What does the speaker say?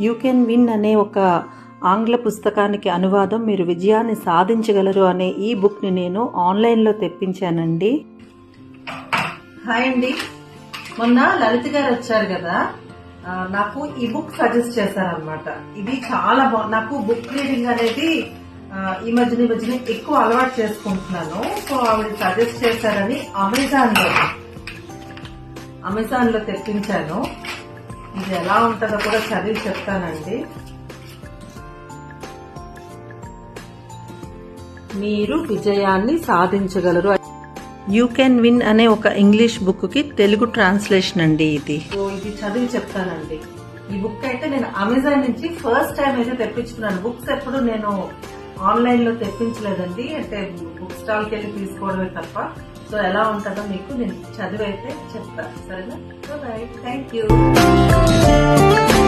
You can win అనే ఒక ఆంగ్ల పుస్తకానికి అనువాదం మీరు విజయాన్ని సాధించగలరు అనే ఈ బుక్ని నేను ఆన్లైన్లో తెప్పించానండి. హాయ్ అండి, మొన్న లలిత గారు వచ్చారు కదా, నాకు ఈ బుక్ సజెస్ట్ చేశారనమాట. ఇది చాలా నాకు బుక్ రీడింగ్ అనేది ఈ మధ్యన ఎక్కువ అలవాటు చేసుకుంటున్నాను. సో ఆవిడ సజెస్ట్ చేశారని అమెజాన్ లో తెప్పించాను. ఇది ఎలా ఉంటుందో కూడా చదివి చెప్తానండి. మీరు విజయాన్ని సాధించగలరు. యూ కెన్ విన్ అనే ఒక ఇంగ్లీష్ బుక్ కి తెలుగు ట్రాన్స్లేషన్ అండి ఇది. సో ఇది చదివి చెప్తానండి. ఈ బుక్ అయితే నేను అమెజాన్ నుంచి ఫస్ట్ టైం అయితే తెప్పించుకున్నాను. బుక్స్ ఎప్పుడు నేను ఆన్లైన్ లో తెప్పించలేదండి, అంటే బుక్ స్టాల్ కి వెళ్ళి తీసుకోవడమే తప్ప. సో ఎలా ఉంటుందో మీకు నేను చదివి అయితే చెప్తాను, సరేనా? Thank you.